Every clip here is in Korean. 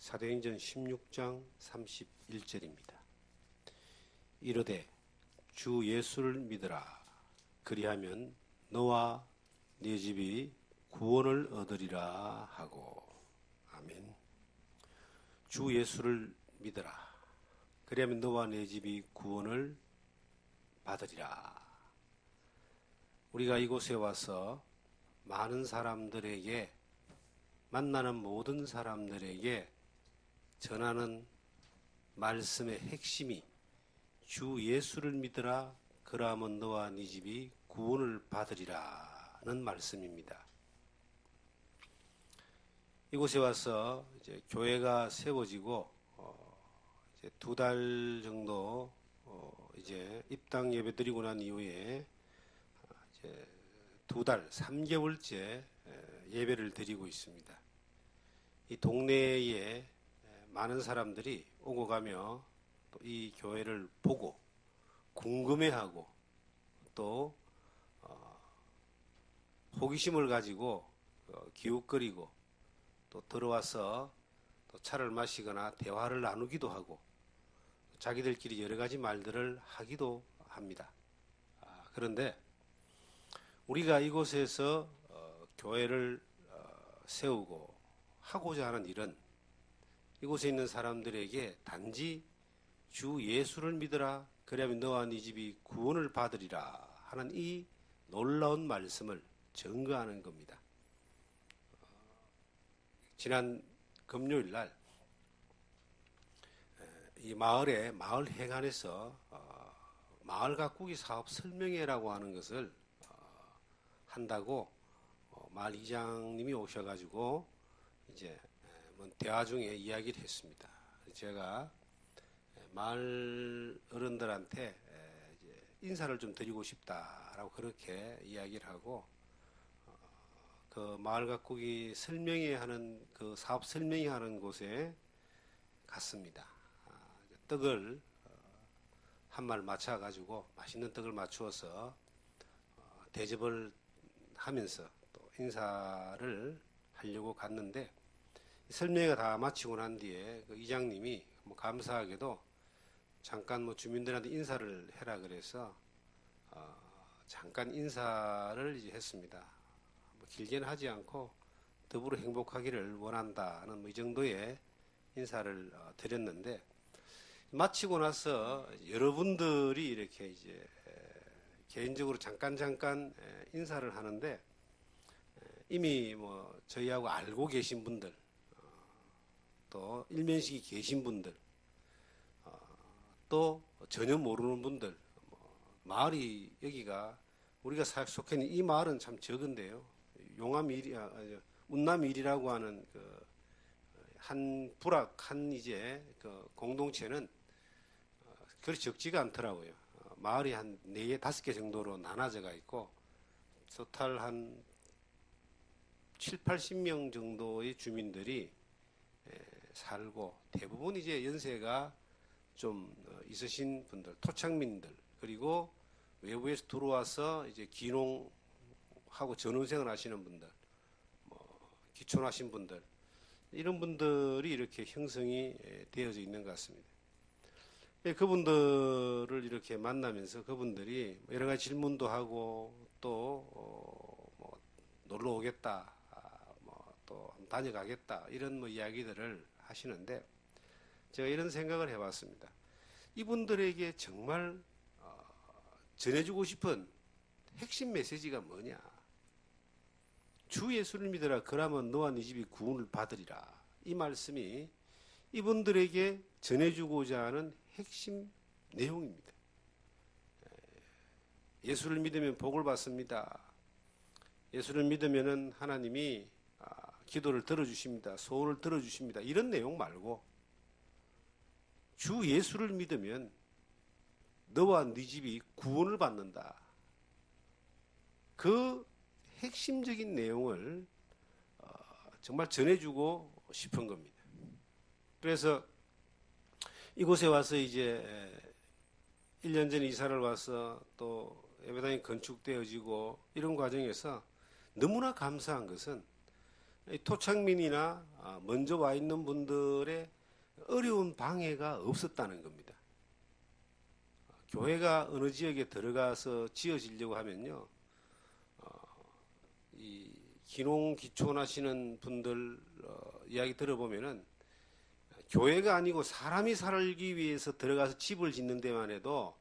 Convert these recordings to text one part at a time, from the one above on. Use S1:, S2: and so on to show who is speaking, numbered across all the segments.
S1: 사도행전 16장 31절입니다. 이르되 주 예수를 믿으라. 그리하면 너와 네 집이 구원을 얻으리라 하고. 아멘. 주 예수를 믿으라. 그리하면 너와 네 집이 구원을 받으리라. 우리가 이곳에 와서 많은 사람들에게, 만나는 모든 사람들에게 전하는 말씀의 핵심이 주 예수를 믿으라. 그러하면 너와 네 집이 구원을 받으리라는 말씀입니다. 이곳에 와서 이제 교회가 세워지고 이제 2달 정도 이제 입당 예배 드리고 난 이후에 이제 2달, 3개월째 예배를 드리고 있습니다. 이 동네에 많은 사람들이 오고 가며 또 이 교회를 보고 궁금해하고 또 호기심을 가지고 기웃거리고 또 들어와서 또 차를 마시거나 대화를 나누기도 하고 자기들끼리 여러 가지 말들을 하기도 합니다. 그런데 우리가 이곳에서 교회를 세우고 하고자 하는 일은 이곳에 있는 사람들에게 단지 주 예수를 믿으라. 그리하면 너와 네 집이 구원을 받으리라 하는 이 놀라운 말씀을 증거하는 겁니다. 지난 금요일 날 이 마을 회관에서 마을 가꾸기 사업 설명회라고 하는 것을 한다고 마을 이장님이 오셔가지고 이제 대화 중에 이야기를 했습니다. 제가 마을 어른들한테 이제 인사를 좀 드리고 싶다라고 그렇게 이야기를 하고 그 마을 가꾸기 설명회 하는 그 사업 설명회 하는 곳에 갔습니다. 떡을 한 말 맞춰가지고 맛있는 떡을 맞추어서 대접을 하면서 또 인사를 하려고 갔는데 설명회가 다 마치고 난 뒤에 그 이장님이 감사하게도 잠깐 주민들한테 인사를 해라 그래서 잠깐 인사를 이제 했습니다. 길게는 하지 않고 더불어 행복하기를 원한다는 이 정도의 인사를 드렸는데 마치고 나서 여러분들이 이렇게 이제 개인적으로 잠깐 인사를 하는데 이미 저희하고 알고 계신 분들 또 일면식이 계신 분들 또 전혀 모르는 분들 마을이 여기가 우리가 속해 있는 이 마을은 참 적은데요. 운남일이라고 하는 한 부락 한 이제 그 공동체는 그리 적지가 않더라고요. 마을이 한 4개, 5개 정도로 나눠져가 있고 토탈 한 7, 80명 정도의 주민들이 살고 대부분 이제 연세가 좀 있으신 분들, 토착민들, 그리고 외부에서 들어와서 이제 귀농하고 전원생을 하시는 분들, 기촌하신 분들, 이런 분들이 이렇게 형성이 되어져 있는 것 같습니다. 그분들을 이렇게 만나면서 그분들이 여러 가지 질문도 하고 또 놀러 오겠다, 또 다녀가겠다 이런 이야기들을 하시는데 제가 이런 생각을 해봤습니다. 이분들에게 정말 전해주고 싶은 핵심 메시지가 뭐냐? 주 예수를 믿으라. 그러면 너와 네 집이 구원을 받으리라. 이 말씀이 이분들에게 전해주고자 하는 핵심 내용입니다. 예수를 믿으면 복을 받습니다. 예수를 믿으면 하나님이 기도를 들어주십니다. 소원을 들어주십니다. 이런 내용 말고 주 예수를 믿으면 너와 네 집이 구원을 받는다. 그 핵심적인 내용을 정말 전해주고 싶은 겁니다. 그래서 이곳에 와서 이제 1년 전에 이사를 와서 또 예배당이 건축되어지고 이런 과정에서 너무나 감사한 것은 토착민이나 먼저 와 있는 분들의 어려운 방해가 없었다는 겁니다. 교회가 어느 지역에 들어가서 지어지려고 하면요, 이 기농 기촌하시는 분들 이야기 들어보면은 교회가 아니고 사람이 살기 위해서 들어가서 집을 짓는 데만 해도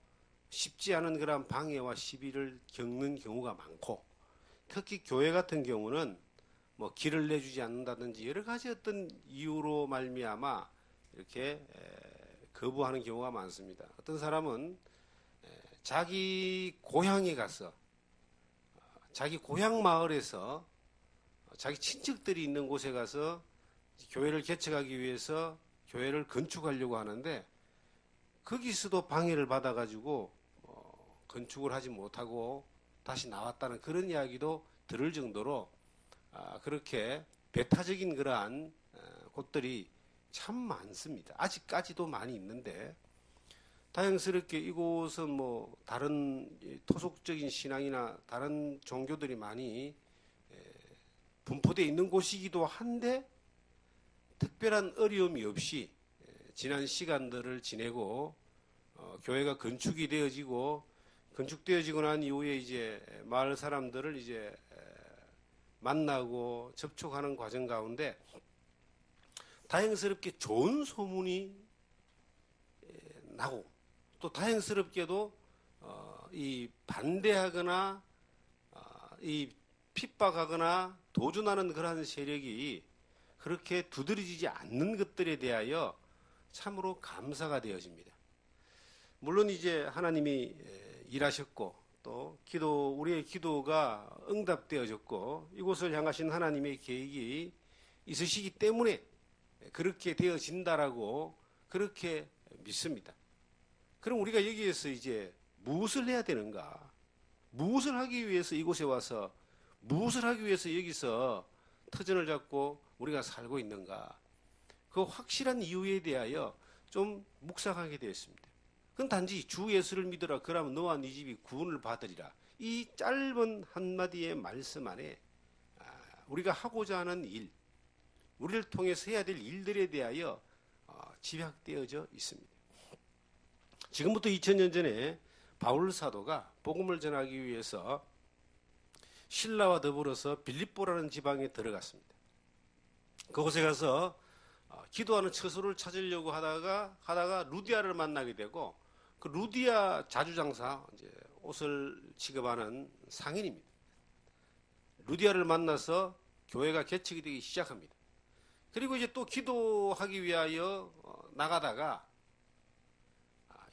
S1: 쉽지 않은 그런 방해와 시비를 겪는 경우가 많고, 특히 교회 같은 경우는 뭐 길을 내주지 않는다든지 여러 가지 어떤 이유로 말미암아 이렇게 거부하는 경우가 많습니다. 어떤 사람은 자기 고향에 가서 자기 고향 마을에서 자기 친척들이 있는 곳에 가서 교회를 개척하기 위해서 교회를 건축하려고 하는데 거기서도 방해를 받아가지고 건축을 하지 못하고 다시 나왔다는 그런 이야기도 들을 정도로 그렇게 배타적인 그러한 곳들이 참 많습니다. 아직까지도 많이 있는데 다행스럽게 이곳은 뭐 다른 토속적인 신앙이나 다른 종교들이 많이 분포되어 있는 곳이기도 한데 특별한 어려움이 없이 지난 시간들을 지내고 교회가 건축되어지고 난 이후에 이제 마을 사람들을 이제 만나고 접촉하는 과정 가운데 다행스럽게 좋은 소문이 나고 또 다행스럽게도 이 반대하거나 이 핍박하거나 도준하는 그러한 세력이 그렇게 두드러지지 않는 것들에 대하여 참으로 감사가 되어집니다. 물론 이제 하나님이 일하셨고 또 우리의 기도가 응답되어졌고 이곳을 향하신 하나님의 계획이 있으시기 때문에 그렇게 되어진다라고 그렇게 믿습니다. 그럼 우리가 여기에서 이제 무엇을 해야 되는가? 무엇을 하기 위해서 이곳에 와서 무엇을 하기 위해서 여기서 터전을 잡고 우리가 살고 있는가? 그 확실한 이유에 대하여 좀 묵상하게 되었습니다. 그건 단지 주 예수를 믿으라 그러면 너와 네 집이 구원을 받으리라. 이 짧은 한마디의 말씀 안에 우리가 하고자 하는 일, 우리를 통해서 해야 될 일들에 대하여 집약되어져 있습니다. 지금부터 2000년 전에 바울 사도가 복음을 전하기 위해서 신라와 더불어서 빌립보라는 지방에 들어갔습니다. 그곳에 가서 기도하는 처소를 찾으려고 하다가 루디아를 만나게 되고 그 루디아 자주장사 이제 옷을 취급하는 상인입니다. 루디아를 만나서 교회가 개척이 되기 시작합니다. 그리고 이제 또 기도하기 위하여 나가다가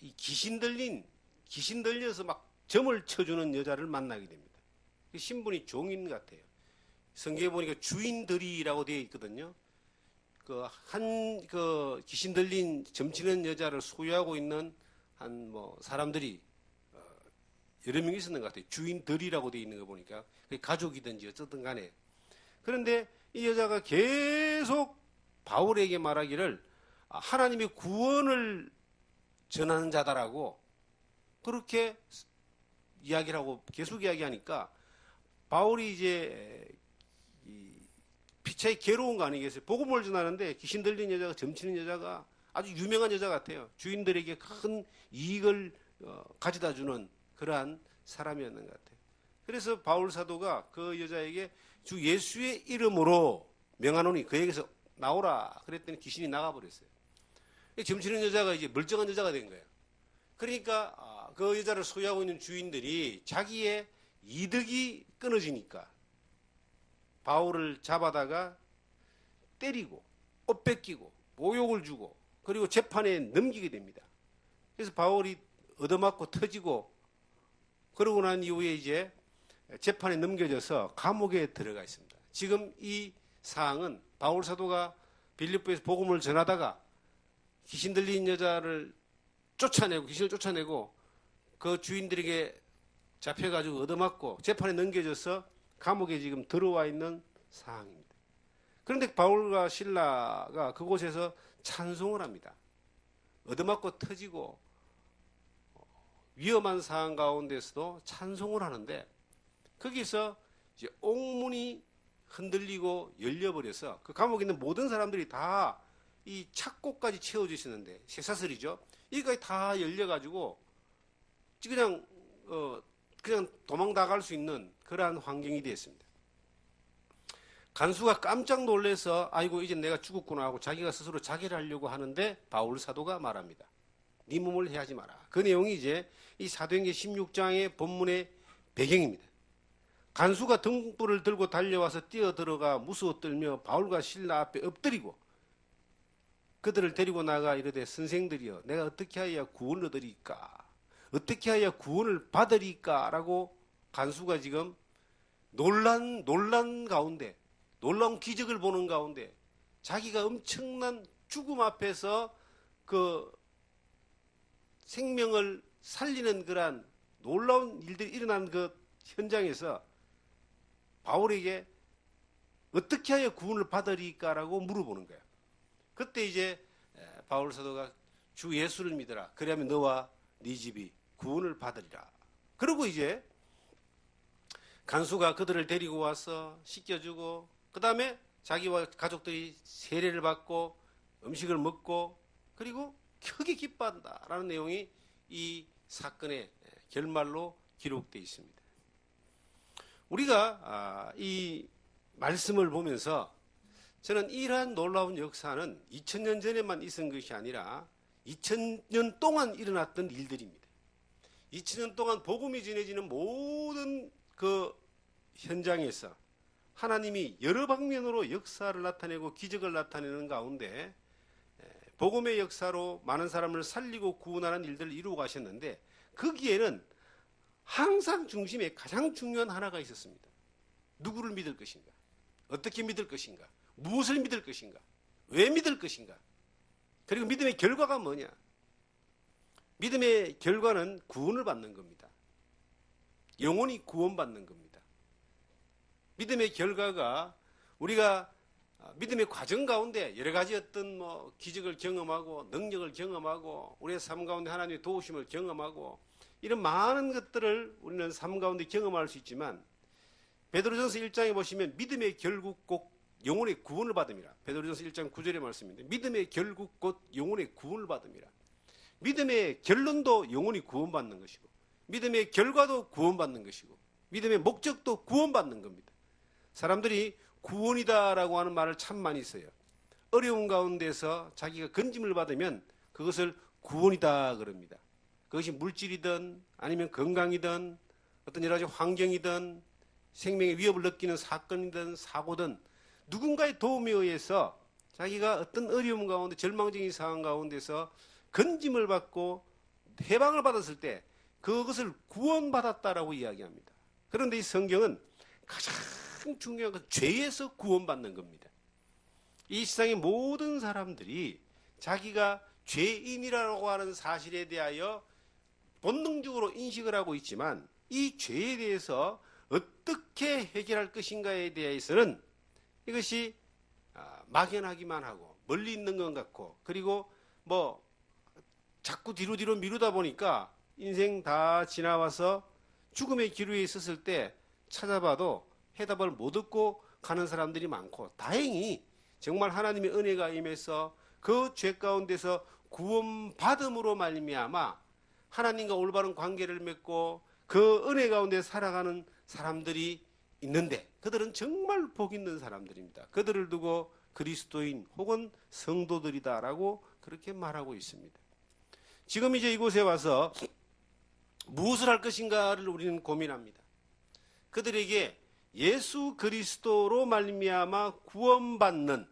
S1: 이 귀신 들려서 막 점을 쳐주는 여자를 만나게 됩니다. 그 신분이 종인 같아요. 성경에 보니까 주인들이라고 되어 있거든요. 그 귀신 들린 점치는 여자를 소유하고 있는 한 사람들이 여러 명 있었는 것 같아요. 주인들이라고 되어 있는 거 보니까 가족이든지 어쨌든 간에. 그런데 이 여자가 계속 바울에게 말하기를 하나님의 구원을 전하는 자다라고 그렇게 이야기를 하고 계속 이야기하니까 바울이 이제 피차에 괴로운 거 아니겠어요? 복음을 전하는데 귀신 들린 여자가 점치는 여자가 아주 유명한 여자 같아요. 주인들에게 큰 이익을 가져다 주는 그러한 사람이었는 것 같아요. 그래서 바울 사도가 그 여자에게 주 예수의 이름으로 명하노니 그에게서 나오라 그랬더니 귀신이 나가버렸어요. 점치는 여자가 이제 멀쩡한 여자가 된 거예요. 그러니까 그 여자를 소유하고 있는 주인들이 자기의 이득이 끊어지니까 바울을 잡아다가 때리고 옷 뺏기고 모욕을 주고 그리고 재판에 넘기게 됩니다. 그래서 바울이 얻어맞고 터지고 그러고 난 이후에 이제 재판에 넘겨져서 감옥에 들어가 있습니다. 지금 이 사항은 바울 사도가 빌립보에서 복음을 전하다가 귀신 들린 여자를 귀신을 쫓아내고 그 주인들에게 잡혀가지고 얻어맞고 재판에 넘겨져서 감옥에 지금 들어와 있는 상황입니다. 그런데 바울과 실라가 그곳에서 찬송을 합니다. 얻어맞고 터지고 위험한 상황 가운데서도 찬송을 하는데 거기서 이제 옥문이 흔들리고 열려버려서 그 감옥에 있는 모든 사람들이 다 이 착고까지 채워져 있었는데, 쇠사슬이죠. 이거까지 다 열려가지고 그냥 도망 나갈 수 있는 그러한 환경이 되었습니다. 간수가 깜짝 놀라서 아이고 이제 내가 죽었구나 하고 자기가 스스로 자결을 하려고 하는데 바울 사도가 말합니다. 네 몸을 해하지 마라. 그 내용이 이제 이 사도행전 16장의 본문의 배경입니다. 간수가 등불을 들고 달려와서 뛰어들어가 무서워 떨며 바울과 실라 앞에 엎드리고 그들을 데리고 나가 이르되 선생들이여 내가 어떻게 하여야 구원을 얻으리까? 어떻게 하여야 구원을 받으리까? 라고 간수가 지금 놀란 가운데, 놀라운 기적을 보는 가운데 자기가 엄청난 죽음 앞에서 그 생명을 살리는 그러한 놀라운 일들이 일어난 그 현장에서 바울에게 어떻게 하여 구원을 받으리까라고 물어보는 거예요. 그때 이제 바울 사도가 주 예수를 믿어라. 그러면 너와 네 집이 구원을 받으리라. 그리고 이제 간수가 그들을 데리고 와서 씻겨주고 그 다음에 자기와 가족들이 세례를 받고 음식을 먹고 그리고 크게 기뻐한다라는 내용이 이 사건의 결말로 기록되어 있습니다. 우리가 이 말씀을 보면서 저는 이러한 놀라운 역사는 2000년 전에만 있은 것이 아니라 2000년 동안 일어났던 일들입니다. 2000년 동안 복음이 전해지는 모든 그 현장에서 하나님이 여러 방면으로 역사를 나타내고 기적을 나타내는 가운데 복음의 역사로 많은 사람을 살리고 구원하는 일들을 이루어 가셨는데 거기에는 항상 중심에 가장 중요한 하나가 있었습니다. 누구를 믿을 것인가? 어떻게 믿을 것인가? 무엇을 믿을 것인가? 왜 믿을 것인가? 그리고 믿음의 결과가 뭐냐? 믿음의 결과는 구원을 받는 겁니다. 영혼이 구원받는 겁니다. 믿음의 결과가 우리가 믿음의 과정 가운데 여러 가지 어떤 기적을 경험하고 능력을 경험하고 우리의 삶 가운데 하나님의 도우심을 경험하고 이런 많은 것들을 우리는 삶 가운데 경험할 수 있지만 베드로전서 1장에 보시면 믿음의 결국 꼭 영혼의 구원을 받음이라. 베드로전서 1장 9절의 말씀인데 믿음의 결국 곧 영혼의 구원을 받음이라. 믿음의 결론도 영혼이 구원받는 것이고 믿음의 결과도 구원받는 것이고 믿음의 목적도 구원받는 겁니다. 사람들이 구원이다라고 하는 말을 참 많이 써요. 어려운 가운데서 자기가 건짐을 받으면 그것을 구원이다 그럽니다. 그것이 물질이든 아니면 건강이든 어떤 여러 가지 환경이든 생명의 위협을 느끼는 사건이든 사고든 누군가의 도움에 의해서 자기가 어떤 어려움 가운데 절망적인 상황 가운데서 건짐을 받고 해방을 받았을 때 그것을 구원받았다라고 이야기합니다. 그런데 이 성경은 가장 중요한 건 죄에서 구원받는 겁니다. 이 세상의 모든 사람들이 자기가 죄인이라고 하는 사실에 대하여 본능적으로 인식을 하고 있지만 이 죄에 대해서 어떻게 해결할 것인가에 대해서는 이것이 막연하기만 하고 멀리 있는 것 같고 그리고 자꾸 뒤로 미루다 보니까 인생 다 지나와서 죽음의 기로에 있었을 때 찾아봐도 해답을 못 얻고 가는 사람들이 많고 다행히 정말 하나님의 은혜가 임해서 그 죄 가운데서 구원받음으로 말미암아 하나님과 올바른 관계를 맺고 그 은혜 가운데 살아가는 사람들이 있는데 그들은 정말 복 있는 사람들입니다. 그들을 두고 그리스도인 혹은 성도들이다라고 그렇게 말하고 있습니다. 지금 이제 이곳에 와서 무엇을 할 것인가를 우리는 고민합니다. 그들에게 예수 그리스도로 말미암아 구원받는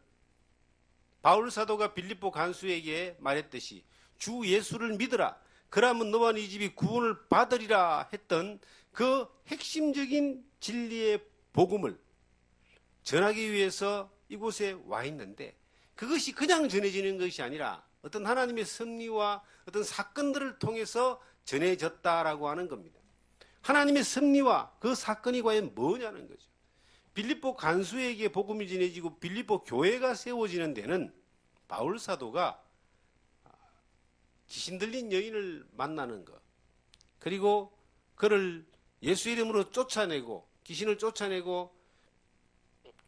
S1: 바울 사도가 빌립보 간수에게 말했듯이 주 예수를 믿으라. 그러면 너와 네 집이 구원을 받으리라 했던 그 핵심적인 진리의 복음을 전하기 위해서 이곳에 와 있는데 그것이 그냥 전해지는 것이 아니라 어떤 하나님의 섭리와 어떤 사건들을 통해서 전해졌다라고 하는 겁니다. 하나님의 섭리와 그 사건이 과연 뭐냐는 거죠. 빌립보 간수에게 복음이 전해지고 빌립보 교회가 세워지는 데는 바울 사도가 귀신 들린 여인을 만나는 것 그리고 그를 예수 이름으로 쫓아내고 귀신을 쫓아내고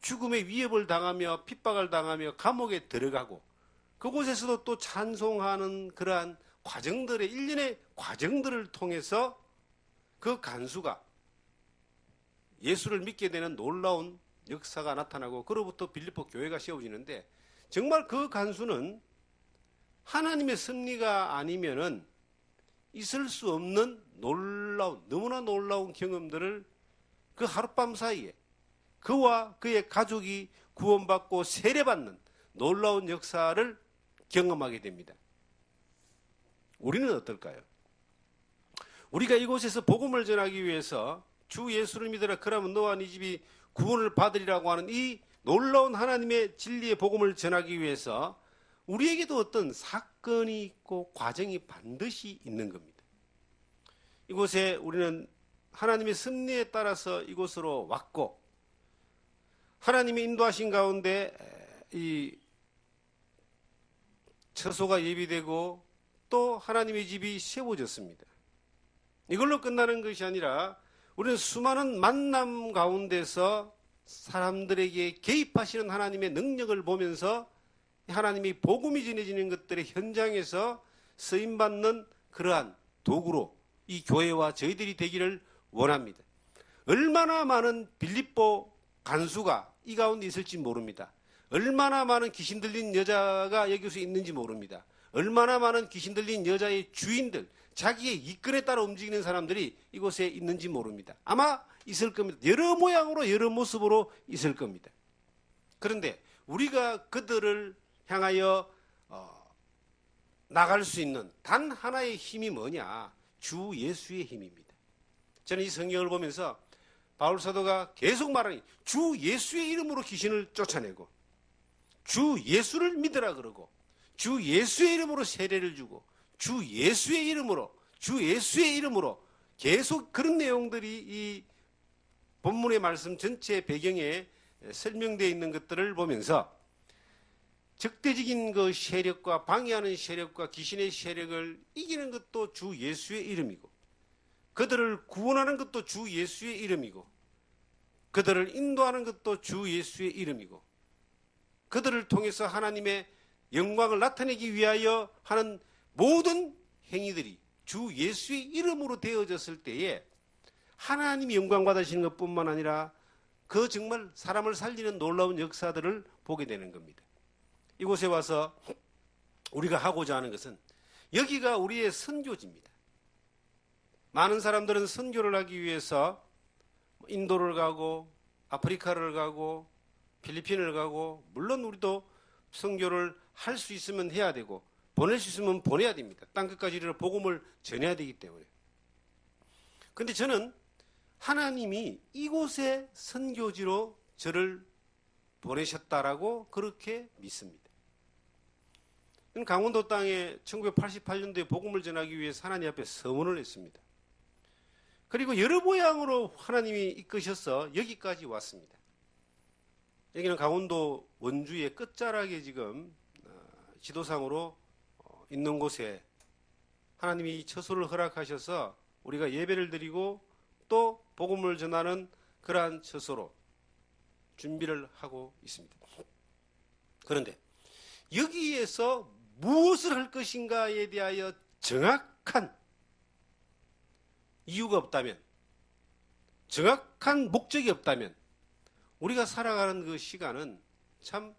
S1: 죽음의 위협을 당하며 핍박을 당하며 감옥에 들어가고 그곳에서도 또 찬송하는 그러한 과정들의 일련의 과정들을 통해서 그 간수가 예수를 믿게 되는 놀라운 역사가 나타나고 그로부터 빌립보 교회가 세워지는데 정말 그 간수는 하나님의 섭리가 아니면은 있을 수 없는 너무나 놀라운 경험들을 그 하룻밤 사이에 그와 그의 가족이 구원받고 세례받는 놀라운 역사를 경험하게 됩니다. 우리는 어떨까요? 우리가 이곳에서 복음을 전하기 위해서 주 예수를 믿으라 그러면 너와 네 집이 구원을 받으리라고 하는 이 놀라운 하나님의 진리의 복음을 전하기 위해서 우리에게도 어떤 사건이 있고 과정이 반드시 있는 겁니다. 이곳에 우리는 하나님의 섭리에 따라서 이곳으로 왔고 하나님의 인도하신 가운데 이 처소가 예비되고 또 하나님의 집이 세워졌습니다. 이걸로 끝나는 것이 아니라 우리는 수많은 만남 가운데서 사람들에게 개입하시는 하나님의 능력을 보면서 하나님이 복음이 전해지는 것들의 현장에서 쓰임받는 그러한 도구로 이 교회와 저희들이 되기를 원합니다. 얼마나 많은 빌립보 간수가 이 가운데 있을지 모릅니다. 얼마나 많은 귀신 들린 여자가 여기서 있는지 모릅니다. 얼마나 많은 귀신 들린 여자의 주인들, 자기의 이권에 따라 움직이는 사람들이 이곳에 있는지 모릅니다. 아마 있을 겁니다. 여러 모양으로 여러 모습으로 있을 겁니다. 그런데 우리가 그들을 향하여 나갈 수 있는 단 하나의 힘이 뭐냐? 주 예수의 힘입니다. 저는 이 성경을 보면서 바울 사도가 계속 말하니 주 예수의 이름으로 귀신을 쫓아내고 주 예수를 믿으라 그러고 주 예수의 이름으로 세례를 주고 주 예수의 이름으로 계속 그런 내용들이 이 본문의 말씀 전체 배경에 설명되어 있는 것들을 보면서 적대적인 그 세력과 방해하는 세력과 귀신의 세력을 이기는 것도 주 예수의 이름이고 그들을 구원하는 것도 주 예수의 이름이고 그들을 인도하는 것도 주 예수의 이름이고 그들을 통해서 하나님의 영광을 나타내기 위하여 하는 모든 행위들이 주 예수의 이름으로 되어졌을 때에 하나님이 영광 받으시는 것뿐만 아니라 그 정말 사람을 살리는 놀라운 역사들을 보게 되는 겁니다. 이곳에 와서 우리가 하고자 하는 것은 여기가 우리의 선교지입니다. 많은 사람들은 선교를 하기 위해서 인도를 가고 아프리카를 가고 필리핀을 가고 물론 우리도 선교를 할 수 있으면 해야 되고 보낼 수 있으면 보내야 됩니다. 땅끝까지 이르러 복음을 전해야 되기 때문에. 그런데 저는 하나님이 이곳에 선교지로 저를 보내셨다라고 그렇게 믿습니다. 강원도 땅에 1988년도에 복음을 전하기 위해서 하나님 앞에 서원을 했습니다. 그리고 여러 모양으로 하나님이 이끄셔서 여기까지 왔습니다. 여기는 강원도 원주의 끝자락에 지금 지도상으로 있는 곳에 하나님이 처소를 허락하셔서 우리가 예배를 드리고 또 복음을 전하는 그러한 처소로 준비를 하고 있습니다. 그런데 여기에서 무엇을 할 것인가에 대하여 정확한 이유가 없다면, 정확한 목적이 없다면 우리가 살아가는 그 시간은 참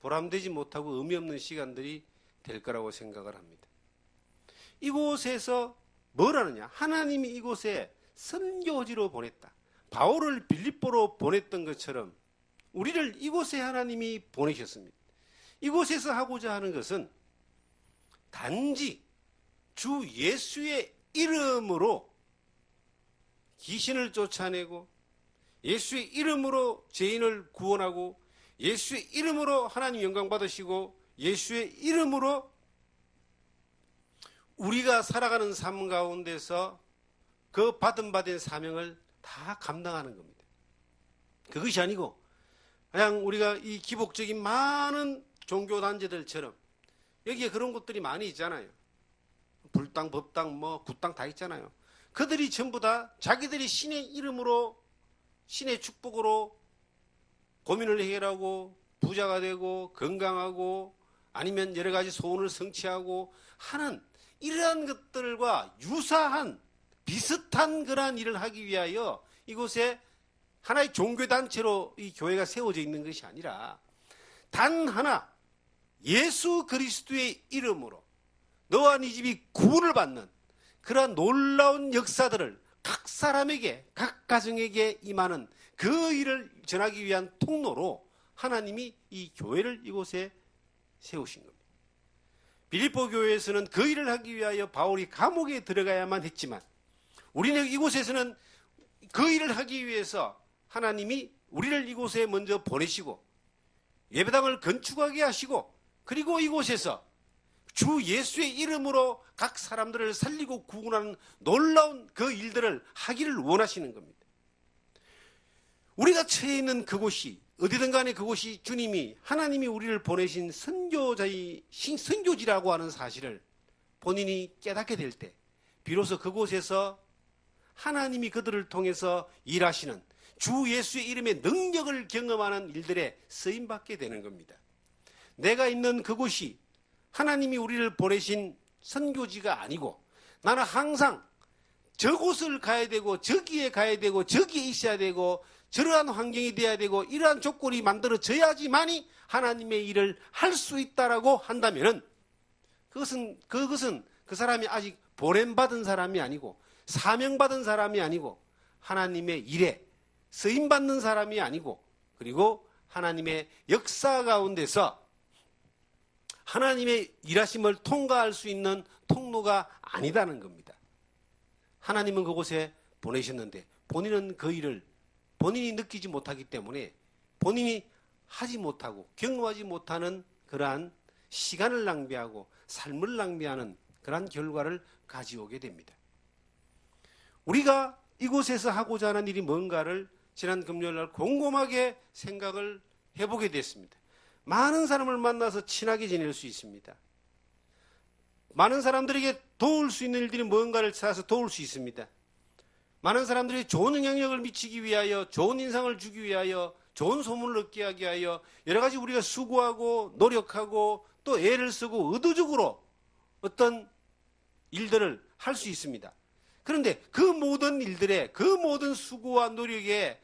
S1: 보람되지 못하고 의미 없는 시간들이 될 거라고 생각을 합니다. 이곳에서 뭘 하느냐? 하나님이 이곳에 선교지로 보냈다. 바울을 빌립보로 보냈던 것처럼 우리를 이곳에 하나님이 보내셨습니다. 이곳에서 하고자 하는 것은 단지 주 예수의 이름으로 귀신을 쫓아내고 예수의 이름으로 죄인을 구원하고 예수의 이름으로 하나님 영광 받으시고 예수의 이름으로 우리가 살아가는 삶 가운데서 그 받은 사명을 다 감당하는 겁니다. 그것이 아니고 그냥 우리가 이 기복적인 많은 종교단체들처럼 여기에 그런 곳들이 많이 있잖아요. 불당, 법당, 굿당 다 있잖아요. 그들이 전부 다 자기들이 신의 이름으로 신의 축복으로 고민을 해결하고 부자가 되고 건강하고 아니면 여러 가지 소원을 성취하고 하는 이러한 것들과 유사한 비슷한 그러한 일을 하기 위하여 이곳에 하나의 종교단체로 이 교회가 세워져 있는 것이 아니라 단 하나 예수 그리스도의 이름으로 너와 네 집이 구원을 받는 그러한 놀라운 역사들을 각 사람에게 각 가정에게 임하는 그 일을 전하기 위한 통로로 하나님이 이 교회를 이곳에 세우신 겁니다. 빌립보 교회에서는 그 일을 하기 위하여 바울이 감옥에 들어가야만 했지만 우리는 이곳에서는 그 일을 하기 위해서 하나님이 우리를 이곳에 먼저 보내시고 예배당을 건축하게 하시고 그리고 이곳에서 주 예수의 이름으로 각 사람들을 살리고 구원하는 놀라운 그 일들을 하기를 원하시는 겁니다. 우리가 처해 있는 그곳이 어디든 간에 그곳이 주님이 하나님이 우리를 보내신 선교지라고 하는 사실을 본인이 깨닫게 될 때 비로소 그곳에서 하나님이 그들을 통해서 일하시는 주 예수의 이름의 능력을 경험하는 일들에 쓰임받게 되는 겁니다. 내가 있는 그곳이 하나님이 우리를 보내신 선교지가 아니고 나는 항상 저곳을 가야 되고 저기에 가야 되고 저기에 있어야 되고 저러한 환경이 돼야 되고 이러한 조건이 만들어져야지만이 하나님의 일을 할 수 있다라고 한다면은 그것은 그 사람이 아직 보냄받은 사람이 아니고 사명받은 사람이 아니고 하나님의 일에 쓰임받는 사람이 아니고 그리고 하나님의 역사 가운데서 하나님의 일하심을 통과할 수 있는 통로가 아니다는 겁니다. 하나님은 그곳에 보내셨는데 본인은 그 일을 본인이 느끼지 못하기 때문에 본인이 하지 못하고 경험하지 못하는 그러한 시간을 낭비하고 삶을 낭비하는 그러한 결과를 가져오게 됩니다. 우리가 이곳에서 하고자 하는 일이 뭔가를 지난 금요일날 곰곰하게 생각을 해보게 됐습니다. 많은 사람을 만나서 친하게 지낼 수 있습니다. 많은 사람들에게 도울 수 있는 일들이 뭔가를 찾아서 도울 수 있습니다. 많은 사람들이 좋은 영향력을 미치기 위하여 좋은 인상을 주기 위하여 좋은 소문을 얻게 하기 위하여 여러 가지 우리가 수고하고 노력하고 또 애를 쓰고 의도적으로 어떤 일들을 할 수 있습니다. 그런데 그 모든 일들의 그 모든 수고와 노력의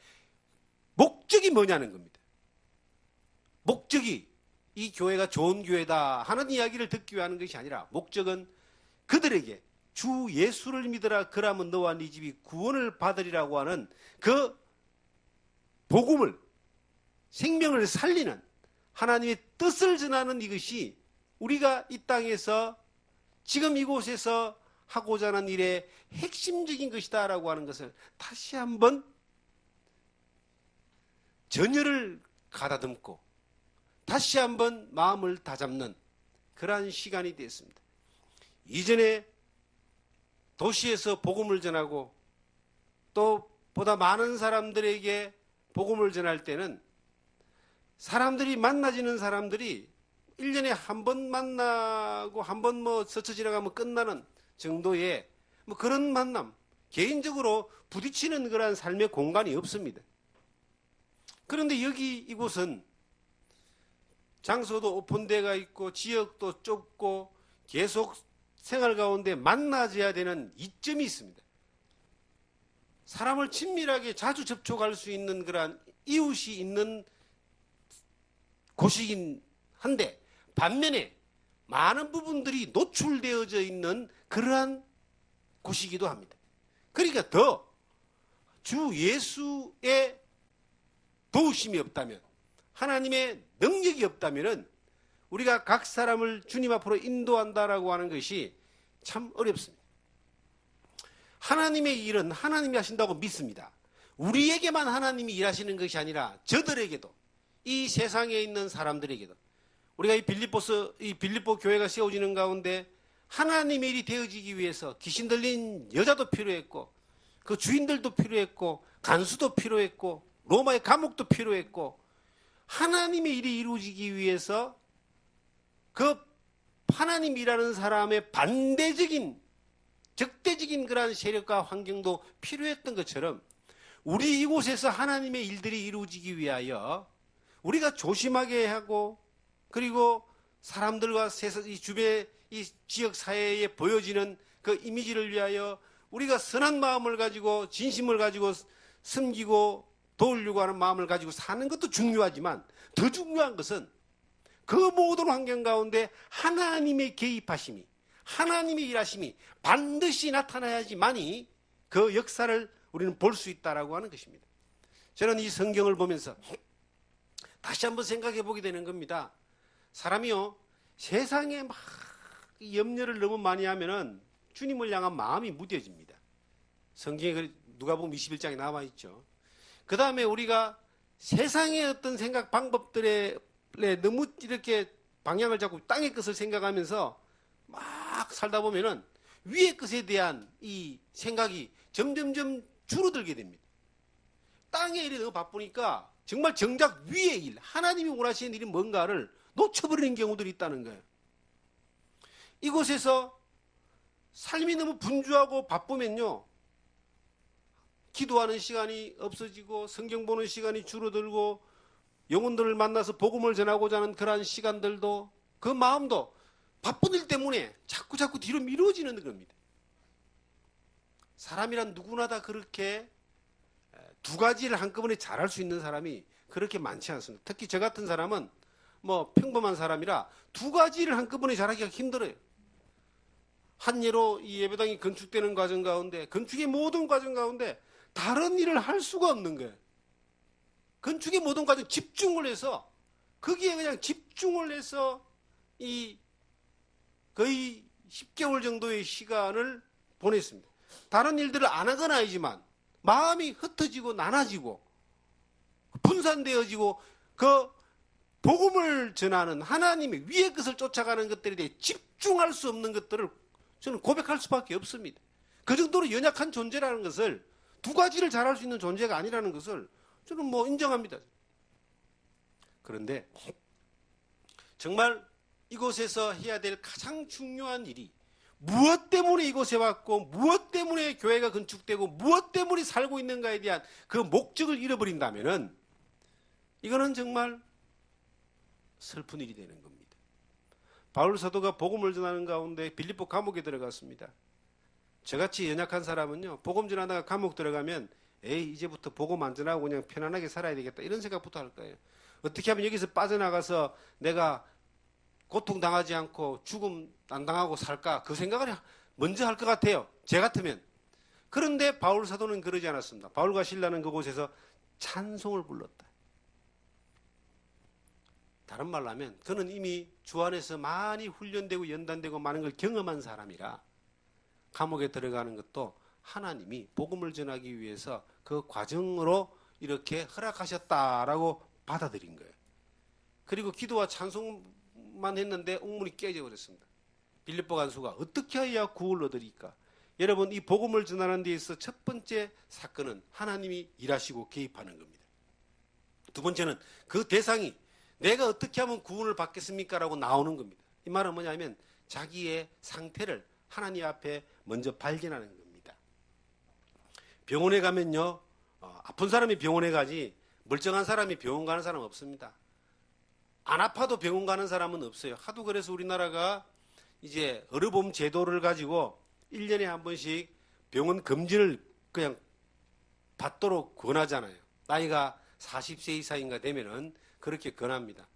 S1: 목적이 뭐냐는 겁니다. 목적이 이 교회가 좋은 교회다 하는 이야기를 듣기 위한 것이 아니라 목적은 그들에게 주 예수를 믿으라 그러면 너와 네 집이 구원을 받으리라고 하는 그 복음을 생명을 살리는 하나님의 뜻을 전하는 이것이 우리가 이 땅에서 지금 이곳에서 하고자 하는 일의 핵심적인 것이다 라고 하는 것을 다시 한번 전열을 가다듬고 다시 한번 마음을 다잡는 그러한 시간이 되었습니다. 이전에 도시에서 복음을 전하고 또 보다 많은 사람들에게 복음을 전할 때는 사람들이 만나지는 사람들이 1년에 한 번 만나고 한 번 스쳐 지나가면 끝나는 정도의 그런 만남, 개인적으로 부딪히는 그런 삶의 공간이 없습니다. 그런데 이곳은 장소도 오픈되어 있고 지역도 좁고 계속 생활 가운데 만나져야 되는 이점이 있습니다. 사람을 친밀하게 자주 접촉할 수 있는 그러한 이웃이 있는 곳이긴 한데 반면에 많은 부분들이 노출되어져 있는 그러한 곳이기도 합니다. 그러니까 더 주 예수의 도우심이 없다면 하나님의 능력이 없다면 우리가 각 사람을 주님 앞으로 인도한다라고 하는 것이 참 어렵습니다. 하나님의 일은 하나님이 하신다고 믿습니다. 우리에게만 하나님이 일하시는 것이 아니라 저들에게도 이 세상에 있는 사람들에게도 우리가 이 빌립보 교회가 세워지는 가운데 하나님의 일이 되어지기 위해서 귀신 들린 여자도 필요했고 그 주인들도 필요했고 간수도 필요했고 로마의 감옥도 필요했고 하나님의 일이 이루어지기 위해서 그 하나님이라는 사람의 반대적인 적대적인 그러한 세력과 환경도 필요했던 것처럼 우리 이곳에서 하나님의 일들이 이루어지기 위하여 우리가 조심하게 하고, 그리고 사람들과 이 주변 이 지역 사회에 보여지는 그 이미지를 위하여 우리가 선한 마음을 가지고 진심을 가지고 섬기고 도우려고 하는 마음을 가지고 사는 것도 중요하지만, 더 중요한 것은 그 모든 환경 가운데 하나님의 개입하심이, 하나님의 일하심이 반드시 나타나야지만이 그 역사를 우리는 볼 수 있다라고 하는 것입니다. 저는 이 성경을 보면서 다시 한번 생각해 보게 되는 겁니다. 사람이요, 세상에 막 염려를 너무 많이 하면은 주님을 향한 마음이 무뎌집니다. 성경에 누가복음 21장에 나와 있죠. 그 다음에 우리가 세상의 어떤 생각 방법들에 너무 이렇게 방향을 잡고 땅의 것을 생각하면서 막 살다 보면은 위의 것에 대한 이 생각이 점점점 줄어들게 됩니다. 땅의 일이 너무 바쁘니까 정말 정작 위의 일, 하나님이 원하시는 일이 뭔가를 놓쳐버리는 경우들이 있다는 거예요. 이곳에서 삶이 너무 분주하고 바쁘면요, 기도하는 시간이 없어지고 성경 보는 시간이 줄어들고 영혼들을 만나서 복음을 전하고자 하는 그러한 시간들도, 그 마음도 바쁜 일 때문에 자꾸 뒤로 미루어지는 겁니다. 사람이란 누구나 다 그렇게 두 가지를 한꺼번에 잘할 수 있는 사람이 그렇게 많지 않습니다. 특히 저 같은 사람은 뭐 평범한 사람이라 두 가지를 한꺼번에 잘하기가 힘들어요. 한 예로 이 예배당이 건축되는 과정 가운데, 건축의 모든 과정 가운데 다른 일을 할 수가 없는 거예요. 건축의 모든 과정 집중을 해서, 거기에 그냥 집중을 해서 이 거의 10개월 정도의 시간을 보냈습니다. 다른 일들을 안 하건 아니지만 마음이 흩어지고 나눠지고 분산되어지고 그 복음을 전하는 하나님의 위의 것을 쫓아가는 것들에 대해 집중할 수 없는 것들을 저는 고백할 수밖에 없습니다. 그 정도로 연약한 존재라는 것을, 두 가지를 잘할 수 있는 존재가 아니라는 것을 저는 인정합니다. 그런데 정말 이곳에서 해야 될 가장 중요한 일이, 무엇 때문에 이곳에 왔고 무엇 때문에 교회가 건축되고 무엇 때문에 살고 있는가에 대한 그 목적을 잃어버린다면은 이거는 정말 슬픈 일이 되는 겁니다. 바울 사도가 복음을 전하는 가운데 빌립보 감옥에 들어갔습니다. 저같이 연약한 사람은요, 복음 전하다가 감옥 들어가면 에이, 이제부터 복음 안 전하고 그냥 편안하게 살아야 되겠다, 이런 생각부터 할 거예요. 어떻게 하면 여기서 빠져나가서 내가 고통당하지 않고 죽음 안 당하고 살까, 그 생각을 먼저 할 것 같아요, 제 같으면. 그런데 바울 사도는 그러지 않았습니다. 바울과 실라는 그곳에서 찬송을 불렀다. 다른 말로 하면 그는 이미 주 안에서 많이 훈련되고 연단되고 많은 걸 경험한 사람이라 감옥에 들어가는 것도 하나님이 복음을 전하기 위해서 그 과정으로 이렇게 허락하셨다라고 받아들인 거예요. 그리고 기도와 찬송만 했는데 옥문이 깨져 버렸습니다. 빌립보 간수가 어떻게 해야 구원을 얻으리까? 여러분, 이 복음을 전하는 데 있어서 첫 번째 사건은 하나님이 일하시고 개입하는 겁니다. 두 번째는 그 대상이 내가 어떻게 하면 구원을 받겠습니까? 라고 나오는 겁니다. 이 말은 뭐냐면 자기의 상태를 하나님 앞에 먼저 발견하는 겁니다. 병원에 가면요, 아픈 사람이 병원에 가지 멀쩡한 사람이 병원 가는 사람은 없습니다. 안 아파도 병원 가는 사람은 없어요. 하도 그래서 우리나라가 이제 의료보험 제도를 가지고 1년에 한 번씩 병원 검진을 그냥 받도록 권하잖아요. 나이가 40세 이상인가 되면은 그렇게 권합니다.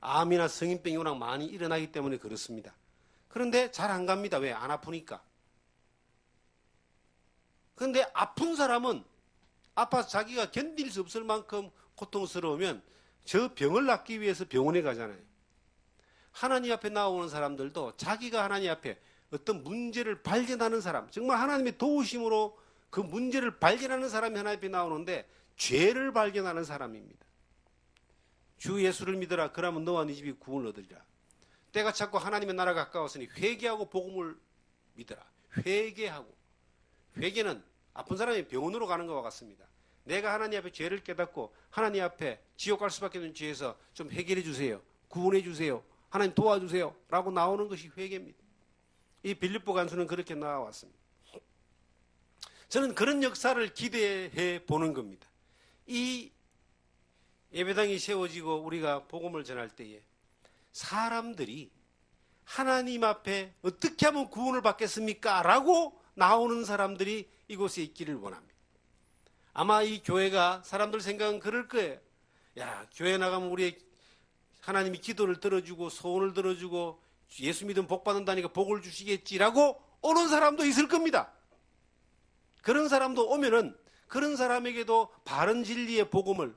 S1: 암이나 성인병이 워낙 많이 일어나기 때문에 그렇습니다. 그런데 잘 안 갑니다. 왜? 안 아프니까. 그런데 아픈 사람은 아파서 자기가 견딜 수 없을 만큼 고통스러우면 저 병을 낫기 위해서 병원에 가잖아요. 하나님 앞에 나오는 사람들도 자기가 하나님 앞에 어떤 문제를 발견하는 사람, 정말 하나님의 도우심으로 그 문제를 발견하는 사람이 하나님 앞에 나오는데 죄를 발견하는 사람입니다. 주 예수를 믿어라. 그러면 너와 네 집이 구원을 얻으리라. 때가 찼고 하나님의 나라가 가까웠으니 회개하고 복음을 믿어라. 회개하고. 회개는 아픈 사람이 병원으로 가는 것과 같습니다. 내가 하나님 앞에 죄를 깨닫고 하나님 앞에 지옥 갈 수밖에 없는 죄에서 좀 해결해 주세요. 구원해 주세요. 하나님 도와주세요. 라고 나오는 것이 회개입니다. 이 빌립보 간수는 그렇게 나와왔습니다. 저는 그런 역사를 기대해 보는 겁니다. 이 예배당이 세워지고 우리가 복음을 전할 때에 사람들이 하나님 앞에 어떻게 하면 구원을 받겠습니까? 라고 나오는 사람들이 이곳에 있기를 원합니다. 아마 이 교회가 사람들 생각은 그럴 거예요. 야, 교회 나가면 우리 하나님이 기도를 들어주고 소원을 들어주고 예수 믿으면 복 받는다니까 복을 주시겠지라고 오는 사람도 있을 겁니다. 그런 사람도 오면은 그런 사람에게도 바른 진리의 복음을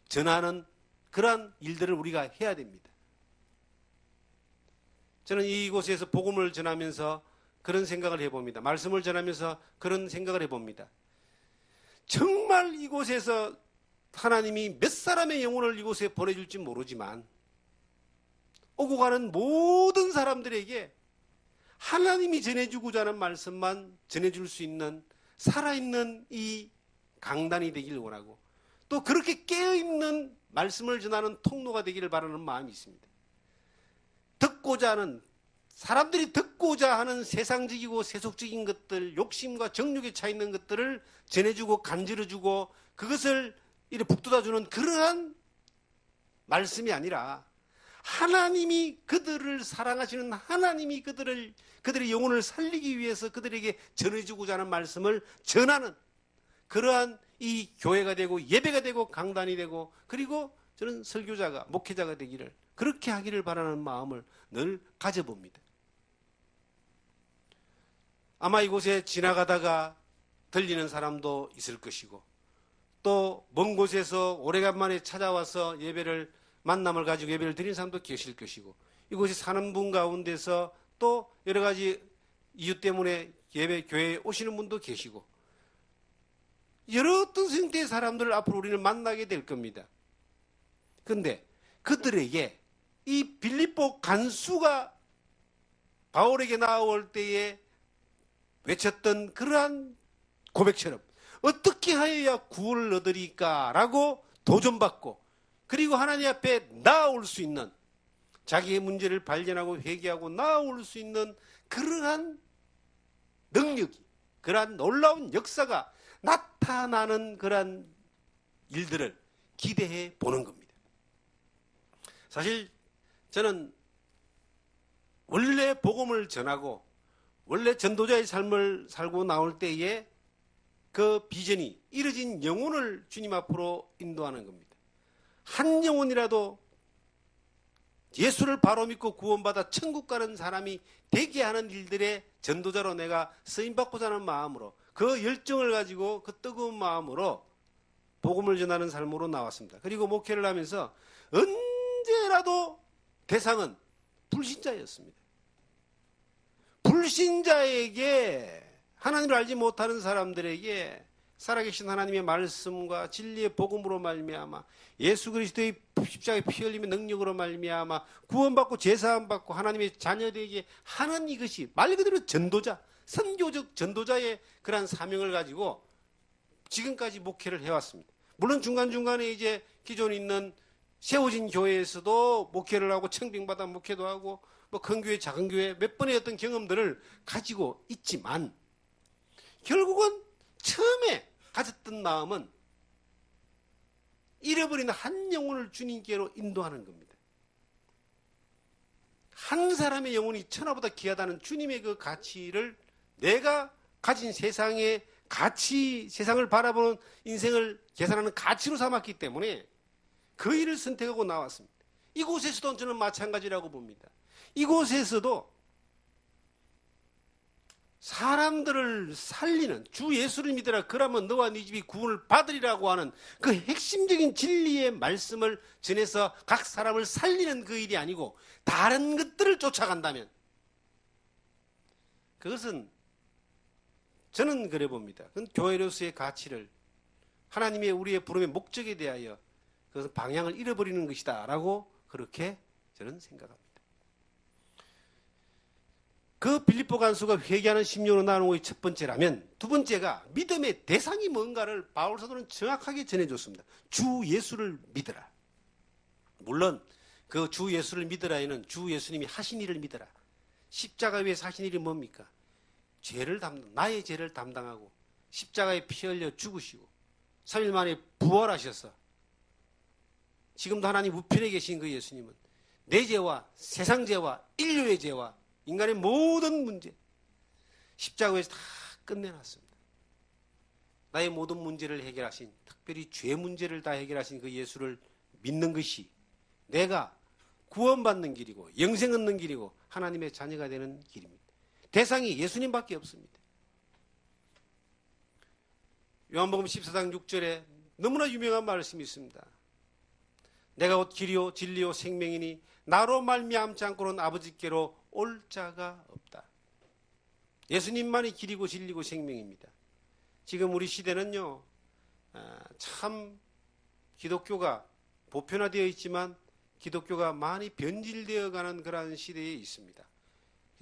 S1: 전하는 그러한 일들을 우리가 해야 됩니다. 저는 이곳에서 복음을 전하면서 그런 생각을 해봅니다. 말씀을 전하면서 그런 생각을 해봅니다. 정말 이곳에서 하나님이 몇 사람의 영혼을 이곳에 보내줄지 모르지만 오고 가는 모든 사람들에게 하나님이 전해주고자 하는 말씀만 전해줄 수 있는 살아있는 이 강단이 되기를 원하고 또 그렇게 깨어있는 말씀을 전하는 통로가 되기를 바라는 마음이 있습니다. 듣고자 하는 사람들이 듣고자 하는 세상적이고 세속적인 것들, 욕심과 정욕에 차 있는 것들을 전해주고 간지러주고 그것을 이렇게 북돋아주는 그러한 말씀이 아니라 하나님이 그들을 사랑하시는 하나님이 그들의 영혼을 살리기 위해서 그들에게 전해주고자 하는 말씀을 전하는 그러한 이 교회가 되고 예배가 되고 강단이 되고 그리고 저는 설교자가 목회자가 되기를 그렇게 하기를 바라는 마음을 늘 가져봅니다. 아마 이곳에 지나가다가 들리는 사람도 있을 것이고 또 먼 곳에서 오래간만에 찾아와서 예배를 만남을 가지고 예배를 드리는 사람도 계실 것이고 이곳에 사는 분 가운데서 또 여러 가지 이유 때문에 예배 교회에 오시는 분도 계시고 여러 어떤 형태의 사람들을 앞으로 우리는 만나게 될 겁니다. 그런데 그들에게 이 빌립보 간수가 바울에게 나올 때에 외쳤던 그러한 고백처럼 어떻게 하여야 구원을 얻으리까 라고 도전받고 그리고 하나님 앞에 나아올 수 있는 자기의 문제를 발견하고 회개하고 나아올 수 있는 그러한 능력이 그러한 놀라운 역사가 나타나는 그러한 일들을 기대해 보는 겁니다. 사실 저는 원래 복음을 전하고 원래 전도자의 삶을 살고 나올 때에 그 비전이 이뤄진 영혼을 주님 앞으로 인도하는 겁니다. 한 영혼이라도 예수를 바로 믿고 구원받아 천국 가는 사람이 되게 하는 일들의 전도자로 내가 쓰임받고자 하는 마음으로 그 열정을 가지고 그 뜨거운 마음으로 복음을 전하는 삶으로 나왔습니다. 그리고 목회를 하면서 언제라도 대상은 불신자였습니다. 불신자에게 하나님을 알지 못하는 사람들에게 살아계신 하나님의 말씀과 진리의 복음으로 말미암아 예수 그리스도의 십자가의 피 흘림의 능력으로 말미암아 구원받고 제사함받고 하나님의 자녀되게 하는 이것이 말 그대로 전도자, 선교적 전도자의 그러한 사명을 가지고 지금까지 목회를 해왔습니다. 물론 중간중간에 이제 기존에 있는 세워진 교회에서도 목회를 하고 청빙받아 목회도 하고 뭐 큰 교회 작은 교회 몇 번의 어떤 경험들을 가지고 있지만 결국은 처음에 가졌던 마음은 잃어버린 한 영혼을 주님께로 인도하는 겁니다. 한 사람의 영혼이 천하보다 귀하다는 주님의 그 가치를 내가 가진 세상의 가치, 세상을 바라보는 인생을 계산하는 가치로 삼았기 때문에 그 일을 선택하고 나왔습니다. 이곳에서도 저는 마찬가지라고 봅니다. 이곳에서도 사람들을 살리는 주 예수를 믿으라 그러면 너와 네 집이 구원을 받으리라고 하는 그 핵심적인 진리의 말씀을 전해서 각 사람을 살리는 그 일이 아니고 다른 것들을 쫓아간다면 그것은 저는 그래 봅니다. 그건 교회로서의 가치를 하나님의 우리의 부름의 목적에 대하여 그것은 방향을 잃어버리는 것이다 라고 그렇게 저는 생각합니다. 그 빌립보 간수가 회개하는 심령으로 나누는 것이 첫 번째라면 두 번째가 믿음의 대상이 뭔가를 바울 사도는 정확하게 전해줬습니다. 주 예수를 믿으라. 물론 그 주 예수를 믿으라에는 주 예수님이 하신 일을 믿으라. 십자가 위에서 하신 일이 뭡니까? 나의 죄를 담당하고 십자가에 피 흘려 죽으시고 3일 만에 부활하셔서 지금도 하나님 우편에 계신 그 예수님은 내 죄와 세상 죄와 인류의 죄와 인간의 모든 문제 십자가에서 다 끝내놨습니다. 나의 모든 문제를 해결하신, 특별히 죄 문제를 다 해결하신 그 예수를 믿는 것이 내가 구원받는 길이고 영생 얻는 길이고 하나님의 자녀가 되는 길입니다. 대상이 예수님밖에 없습니다. 요한복음 14장 6절에 너무나 유명한 말씀이 있습니다. 내가 곧 길이요 진리요 생명이니 나로 말미암지 않고는 아버지께로 올 자가 없다. 예수님만이 길이고 진리고 생명입니다. 지금 우리 시대는요, 참 기독교가 보편화되어 있지만 기독교가 많이 변질되어가는 그러한 시대에 있습니다.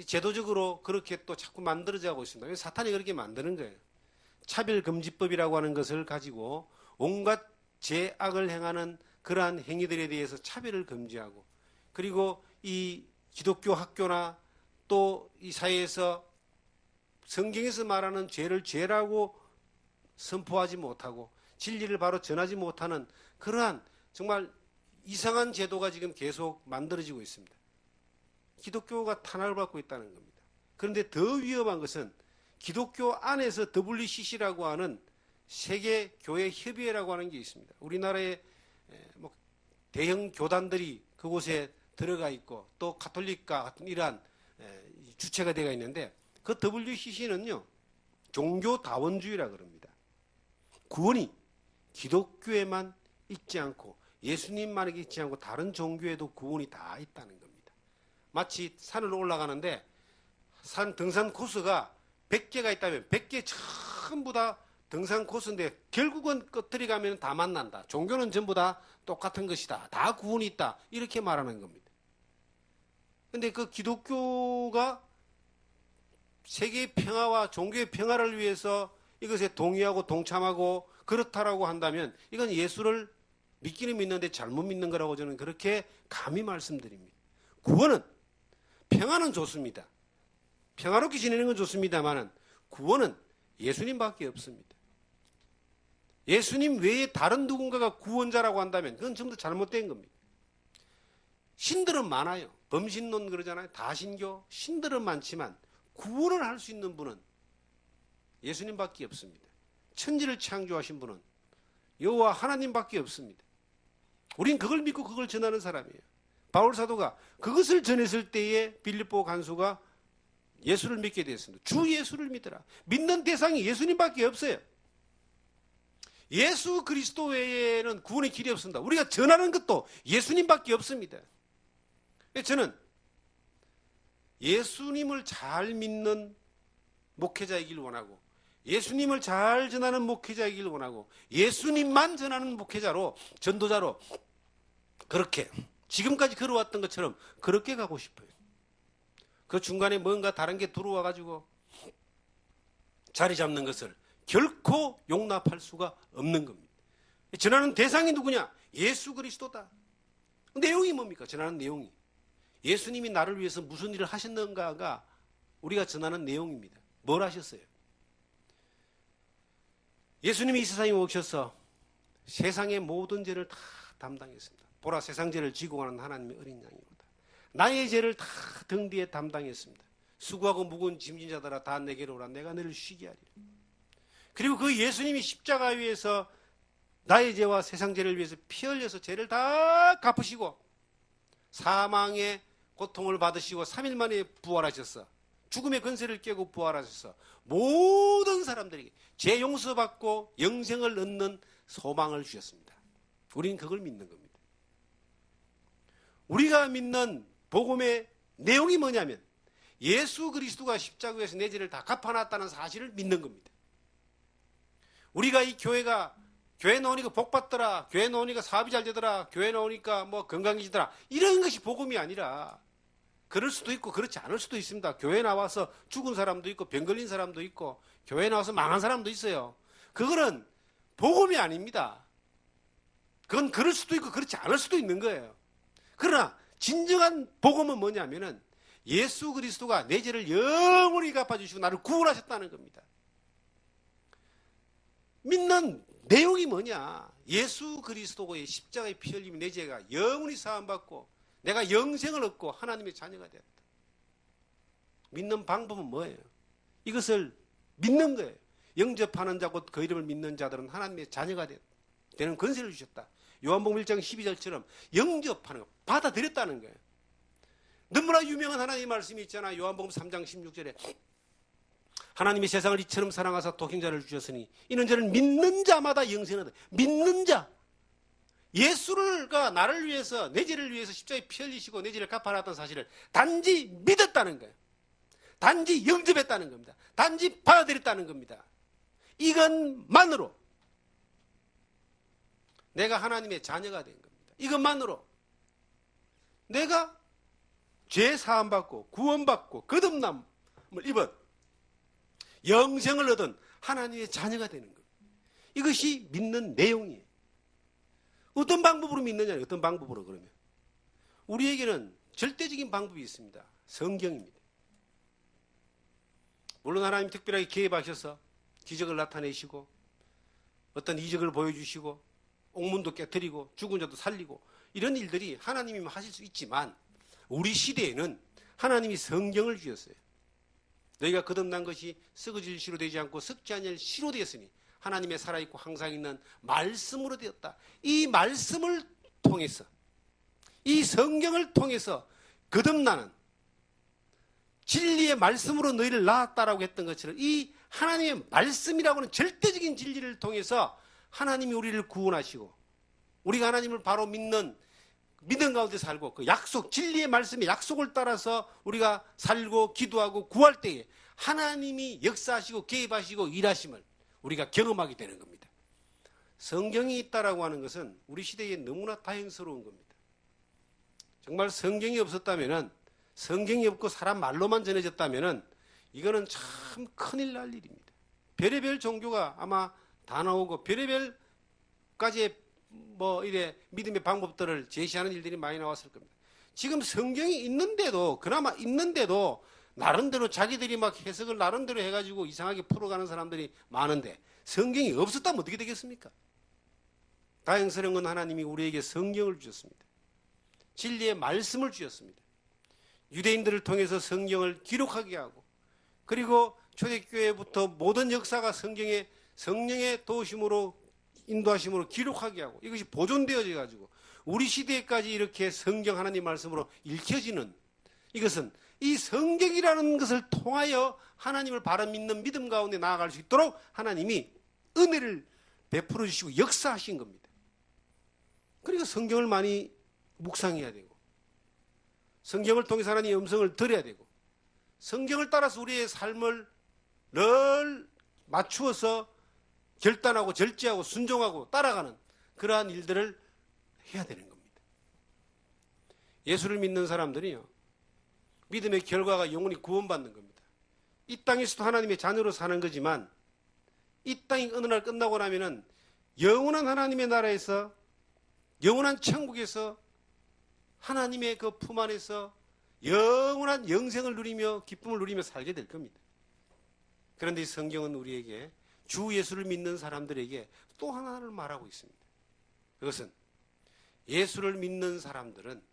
S1: 제도적으로 그렇게 또 자꾸 만들어져 가고 있습니다. 사탄이 그렇게 만드는 거예요. 차별금지법이라고 하는 것을 가지고 온갖 죄악을 행하는 그러한 행위들에 대해서 차별을 금지하고, 그리고 이 기독교 학교나 또 이 사회에서 성경에서 말하는 죄를 죄라고 선포하지 못하고 진리를 바로 전하지 못하는 그러한 정말 이상한 제도가 지금 계속 만들어지고 있습니다. 기독교가 탄압을 받고 있다는 겁니다. 그런데 더 위험한 것은 기독교 안에서 WCC라고 하는 세계교회협의회라고 하는 게 있습니다. 우리나라의 대형 교단들이 그곳에 들어가 있고 또 가톨릭과 같은 이러한 주체가 되어 있는데, 그 WCC는요 종교다원주의라 그럽니다. 구원이 기독교에만 있지 않고 예수님만에게 있지 않고 다른 종교에도 구원이 다 있다는 겁니다. 마치 산을 올라가는데 산 등산 코스가 100개가 있다면 100개 전부 다 등산 코스인데 결국은 끝들이 가면 다 만난다. 종교는 전부 다 똑같은 것이다. 다 구원이 있다. 이렇게 말하는 겁니다. 그런데 그 기독교가 세계의 평화와 종교의 평화를 위해서 이것에 동의하고 동참하고 그렇다라고 한다면 이건 예수를 믿기는 믿는데 잘못 믿는 거라고 저는 그렇게 감히 말씀드립니다. 구원은, 평화는 좋습니다. 평화롭게 지내는 건 좋습니다만 구원은 예수님밖에 없습니다. 예수님 외에 다른 누군가가 구원자라고 한다면 그건 전부 다 잘못된 겁니다. 신들은 많아요. 범신론 그러잖아요. 다신교 신들은 많지만 구원을 할 수 있는 분은 예수님밖에 없습니다. 천지를 창조하신 분은 여호와 하나님밖에 없습니다. 우린 그걸 믿고 그걸 전하는 사람이에요. 바울 사도가 그것을 전했을 때에 빌립보 간수가 예수를 믿게 되었습니다. 주 예수를 믿으라. 믿는 대상이 예수님밖에 없어요. 예수 그리스도 외에는 구원의 길이 없습니다. 우리가 전하는 것도 예수님밖에 없습니다. 저는 예수님을 잘 믿는 목회자이길 원하고, 예수님을 잘 전하는 목회자이길 원하고, 예수님만 전하는 목회자로, 전도자로 그렇게 지금까지 걸어왔던 것처럼 그렇게 가고 싶어요. 그 중간에 뭔가 다른 게 들어와 가지고 자리 잡는 것을 결코 용납할 수가 없는 겁니다. 전하는 대상이 누구냐? 예수 그리스도다. 내용이 뭡니까? 전하는 내용이 예수님이 나를 위해서 무슨 일을 하셨는가가 우리가 전하는 내용입니다. 뭘 하셨어요? 예수님이 이 세상에 오셔서 세상의 모든 죄를 다 담당했습니다. 보라, 세상 죄를 지고 가는 하나님의 어린 양이로다. 나의 죄를 다 등 뒤에 담당했습니다. 수고하고 무거운 짐진 자들아 다 내게로 오라. 내가 너를 쉬게 하리라. 그리고 그 예수님이 십자가 위에서 나의 죄와 세상 죄를 위해서 피 흘려서 죄를 다 갚으시고 사망의 고통을 받으시고 3일 만에 부활하셨어. 죽음의 권세를 깨고 부활하셔서 모든 사람들에게 죄 용서받고 영생을 얻는 소망을 주셨습니다. 우리는 그걸 믿는 겁니다. 우리가 믿는 복음의 내용이 뭐냐면 예수 그리스도가 십자가에서 내 죄를 다 갚아놨다는 사실을 믿는 겁니다. 우리가 이 교회가 교회 나오니까 복 받더라, 교회 나오니까 사업이 잘 되더라, 교회 나오니까 뭐 건강해지더라, 이런 것이 복음이 아니라, 그럴 수도 있고 그렇지 않을 수도 있습니다. 교회 나와서 죽은 사람도 있고 병 걸린 사람도 있고 교회 나와서 망한 사람도 있어요. 그거는 복음이 아닙니다. 그건 그럴 수도 있고 그렇지 않을 수도 있는 거예요. 그러나 진정한 복음은 뭐냐면은 예수 그리스도가 내 죄를 영원히 갚아주시고 나를 구원하셨다는 겁니다. 믿는 내용이 뭐냐? 예수 그리스도의 십자가의 피 흘림이 내 죄가 영원히 사함받고 내가 영생을 얻고 하나님의 자녀가 되었다. 믿는 방법은 뭐예요? 이것을 믿는 거예요. 영접하는 자 곧 그 이름을 믿는 자들은 하나님의 자녀가 되는 권세를 주셨다. 요한복음 1장 12절처럼 영접하는 거, 받아들였다는 거예요. 너무나 유명한 하나님의 말씀이 있잖아. 요한복음 3장 16절에 하나님이 세상을 이처럼 사랑하사 독생자를 주셨으니 이는 저를 믿는 자마다 영생을 얻어. 믿는 자. 예수가 나를 위해서 내 죄를 위해서 십자가에 피 흘리시고 내 죄를 갚아놨다는 사실을 단지 믿었다는 거예요. 단지 영접했다는 겁니다. 단지 받아들였다는 겁니다. 이것만으로 내가 하나님의 자녀가 된 겁니다. 이것만으로 내가 죄 사함받고 구원받고 거듭남을 입은 영생을 얻은 하나님의 자녀가 되는 겁니다. 이것이 믿는 내용이에요. 어떤 방법으로 믿느냐? 어떤 방법으로 그러면? 우리에게는 절대적인 방법이 있습니다. 성경입니다. 물론 하나님 특별하게 개입하셔서 기적을 나타내시고 어떤 이적을 보여주시고 옥문도 깨뜨리고 죽은 자도 살리고 이런 일들이 하나님이 하실 수 있지만 우리 시대에는 하나님이 성경을 주셨어요. 너희가 거듭난 것이 썩어질 시로 되지 않고 썩지 아니할 시로 되었으니 하나님의 살아있고 항상 있는 말씀으로 되었다. 이 말씀을 통해서 이 성경을 통해서 거듭나는 진리의 말씀으로 너희를 낳았다라고 했던 것처럼 이 하나님의 말씀이라고 하는 절대적인 진리를 통해서 하나님이 우리를 구원하시고 우리가 하나님을 바로 믿는 믿음 가운데 살고 그 약속, 진리의 말씀의 약속을 따라서 우리가 살고 기도하고 구할 때에 하나님이 역사하시고 개입하시고 일하심을 우리가 경험하게 되는 겁니다. 성경이 있다라고 하는 것은 우리 시대에 너무나 다행스러운 겁니다. 정말 성경이 없었다면은 성경이 없고 사람 말로만 전해졌다면은 이거는 참 큰일 날 일입니다. 별의별 종교가 아마 다 나오고 별의별 까지의 이래 믿음의 방법들을 제시하는 일들이 많이 나왔을 겁니다. 지금 성경이 있는데도 그나마 있는데도 나름대로 자기들이 막 해석을 나름대로 해가지고 이상하게 풀어가는 사람들이 많은데 성경이 없었다면 어떻게 되겠습니까? 다행스러운 건 하나님이 우리에게 성경을 주셨습니다. 진리의 말씀을 주셨습니다. 유대인들을 통해서 성경을 기록하게 하고 그리고 초대교회부터 모든 역사가 성령의 도우심으로 인도하심으로 기록하게 하고 이것이 보존되어져 가지고 우리 시대에까지 이렇게 성경 하나님 말씀으로 읽혀지는 이것은 이 성경이라는 것을 통하여 하나님을 바로 믿는 믿음 가운데 나아갈 수 있도록 하나님이 은혜를 베풀어 주시고 역사하신 겁니다. 그러니까 성경을 많이 묵상해야 되고 성경을 통해서 하나님의 음성을 들어야 되고 성경을 따라서 우리의 삶을 늘 맞추어서 결단하고 절제하고 순종하고 따라가는 그러한 일들을 해야 되는 겁니다. 예수를 믿는 사람들이요, 믿음의 결과가 영원히 구원받는 겁니다. 이 땅에서도 하나님의 자녀로 사는 거지만 이 땅이 어느 날 끝나고 나면은 영원한 하나님의 나라에서 영원한 천국에서 하나님의 그 품 안에서 영원한 영생을 누리며 기쁨을 누리며 살게 될 겁니다. 그런데 이 성경은 우리에게 주 예수를 믿는 사람들에게 또 하나를 말하고 있습니다. 그것은 예수를 믿는 사람들은